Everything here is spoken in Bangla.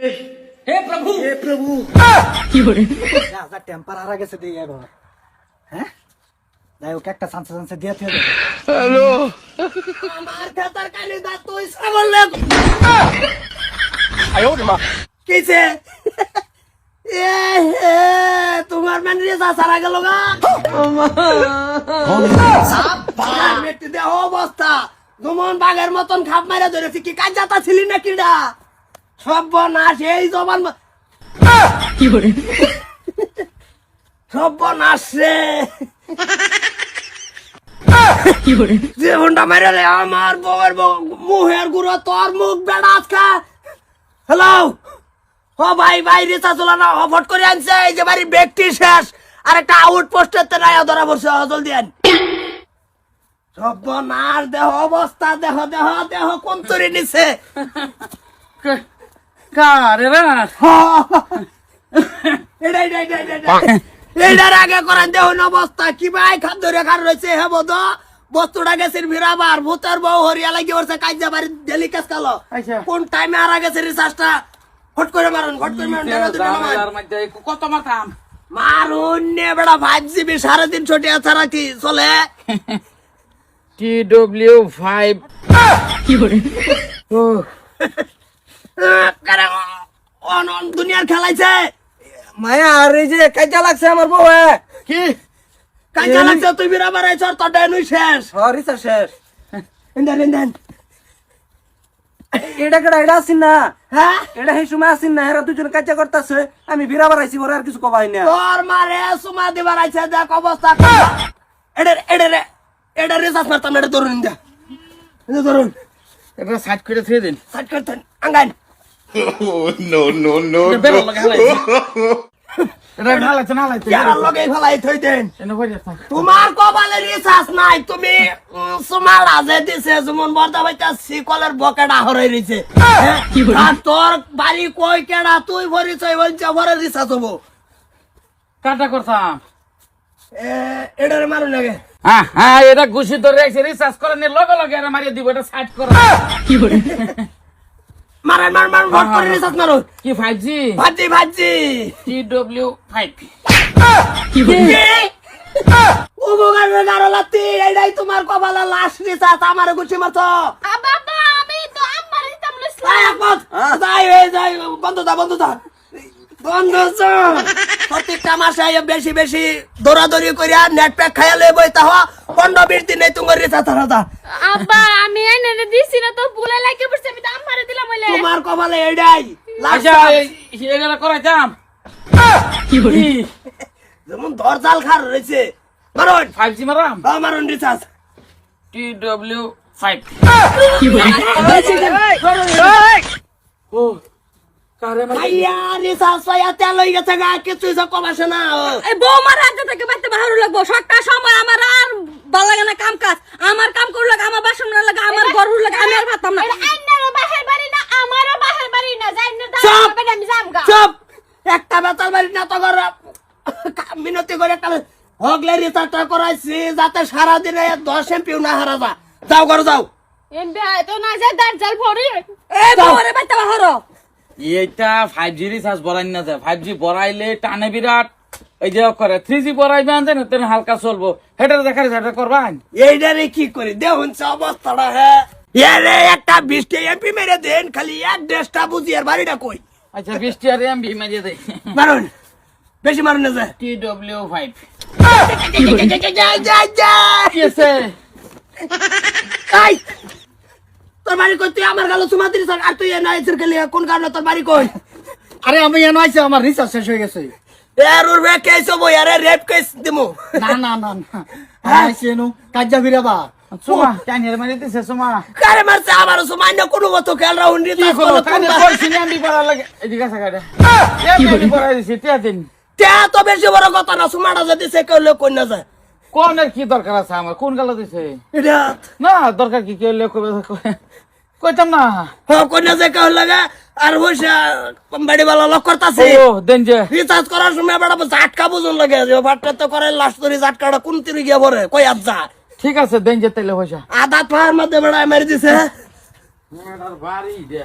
हे प्रभु কি করে যা টেম্পার হারা গেছে দিয়ে এবার হ্যাঁ যাই ওকে একটা সানসে সানসে দিয়ে থেকে হ্যালো আমার খাতার কালি দা তুই সাবল লে আয়ো মা কিছে তোমার ম্যানেজার সারা গেল গা সাপ মেটে দে অবস্থা দুমন বাঘের মতন খাপ মারা ধরেছি কি কাজ যাতা ছিলি না কিডা সর্বনাশ এই জবান কি করে সর্বনাশ রে কি করে জীবনটা মেরে আমার বউয়ের মুহের গুঁড়ো তোর মুখ বেড়া আজকা হ্যালো ও ভাই ভাই রিসা চলা না অফট করে আনছে এই যে বাড়ি ব্যক্তি শেষ আর একটা আউট পোস্টের তে রায়া ধরা পড়ছে জলদি আন সর্বনাশ দেহ অবস্থা দেহ দেহ দেহ কোন তরি নিছে কারে রে এটার আগে করেন দেহ অবস্থা কি ভাই খাদ্য রেখার রয়েছে হে বোধ বস্তুটা গেছে ভিড়াবার ভূতের বউ হরিয়া লাগি ওরছে কাজা বাড়ি ডেলি কাজ কালো কোন টাইমে হারা গেছে রিসার্চটা ফট করে মারুন কত মারতাম মারুন নে বেড়া 5GB 350 টাকা ছাড়া কি চলে TW5 কি করে দুনিয়ার খেলাইছে মায়া আর এই যে কাজা লাগছে আমার বউ কি কাজা লাগছে তুই বিরাবার আইছ তোর ডেনুই শেষ হরিসা শেষ ইন্দান এটা কেডা এটা আসিন না হ্যাঁ এটা সেই সময় আসিন না এরা দুজন কাজা করতেছে আমি বিরাবার আইছি ওরা আর কিছু কবাই না তোর মারে সুমা দিবার আইছে দেখ অবস্থা এটা রেসাস মারতাম এটা ধরুন দা এটা ধরুন এটা সাইড করে থুয়ে দিন সাইড করতেন আঙ্গান বেরো লাগে এটা না লাগছে যারা লগে ফেলাই থই দেন এনে কই যাস তোমার কপালে রিসাস নাই তুমি সুমা রাজে দিছে যেমন বর্দা ভাইটা সিকলের বকেটা হরাই রইছে আর তোর বাড়ি কই কেডা তুই পরিচয় বলছ পরে রিসাস হবো কাটা করতাম এটারে মারুন লাগে হ্যাঁ এটা ঘুষি ধরে রাখছে রিসার্চ করে নি লগে লগে এটা মারিয়ে দিব এটা সাইড করো কি করে মারুন ভোট করে রিসাস মারুন কি 5G ভাজি TW5 কি করে ও বগার গারো লাতি এইটাই তোমার কপালে লাশ রিসাস আমার গুছি মারতো বাবা আমি তো আমার ইতাম যাই বন্ধ দা প্রত্যেকটা মাসে বেশি বেশি দৌড়াদৌড়ি করিয়া নেট প্যাক খাইয়া লই বইতা হওয়া 15-20 দিন তোমার রিসাস হারাতা আব্বা আমি এনে দিছি না তো ভুলে লাগে পড়ছে আমি তো আমারে দিলাম বলে তোমার কপালে এইটাই আচ্ছা এটা করাইতাম কি করে যেমন দরজাল খার রয়েছে মারুন 5G মারাম মারুন রিসাস TW5 কি করে ও কারে মারি আইয়া রিসাস পাইয়া তেল হয়ে গেছে গা কিছু কম আসে না এই বউ মার আগে থেকে বাইতে বাহারু লাগবো সবটা সময় আমার আর ভালো লাগে না কাম কাজ আমার কাম করু লাগে আমার বাসন না লাগে আমার ঘর হু লাগে আমি আর ভাবতাম না এটা আইনারও বাহির বাড়ি না আমারও বাহির বাড়ি না যাইনে দাঁড়াবে আমি যামগা চুপ একটা বেতাল বাড়ি না তো ঘর মিনতি করে একটা হগলে রিসার্চটা করাইছি যাতে সারাদিনে 10 এমপিও না হারা যাও ঘর যাও এমবি তো না যায় দাঁড় ভরি এই বউরে বাইতে বাহারো এইটা 5G রিচার্জ বড়াই না যায় 5G বড়াইলে টানে বিরাট এই যে করে 3G বড়াইবেন জানেন তেন হালকা চলবো হেটার দেখার সেটা করবান এইটারে কি করি দেখুন অবস্থাটা হ্যাঁ এরে একটা 20 এমপি মেরে দেন খালি এক দেশটা বুঝি আর বাড়িটা কই আচ্ছা 20 আর এমবি মারিয়ে দেই মারুন বেশি মারুন না যায় TW5 কি আছে এই তোর বাড়ি কই তুই আমার গালো সুমা দিস আর তুই না এসের খেলে কোন কারণে তোর বাড়ি কই আরে আমি এনে আইছি আমার রিচার্জ শেষ হয়ে গেছে এর উড়বে কেস হবো আরে রেপ কেস দিমু না আইছি এনু কাজা বিরাবা সুমা টাইনের মারি দিছে সুমা কারে মারছে আমার সুমা না কোনো মতো খেল রাউন্ড কি দিতে করো টাইনে কইছি এমবি বড়া লাগে এদিকে আছে গাড়ি এমবি বড়াই দিছে তে দিন তে তো বেশি বড় কথা না সুমাটা যদি সে কইলে কই না যায় কোনের কি দরকার আছে আমার কোন গালো দিছে এটা না দরকার কি কইলে কইতাম না হ্যাঁ কই না যায় কই লাগা আর হইছে বাড়ি वाला লক করতাছে ও দেন যে রিচার্জ করার সময় বড় ঝাটকা বুঝুন লাগে যে বাটটা তো করে লাস্ট ধরে ঝাটকাটা কোন তিরে গিয়া পড়ে কই আজ যা ঠিক আছে দেন যে তাইলে পয়সা আধা পাহাড় মধ্যে বড় মেরে দিছে বাড়ি দে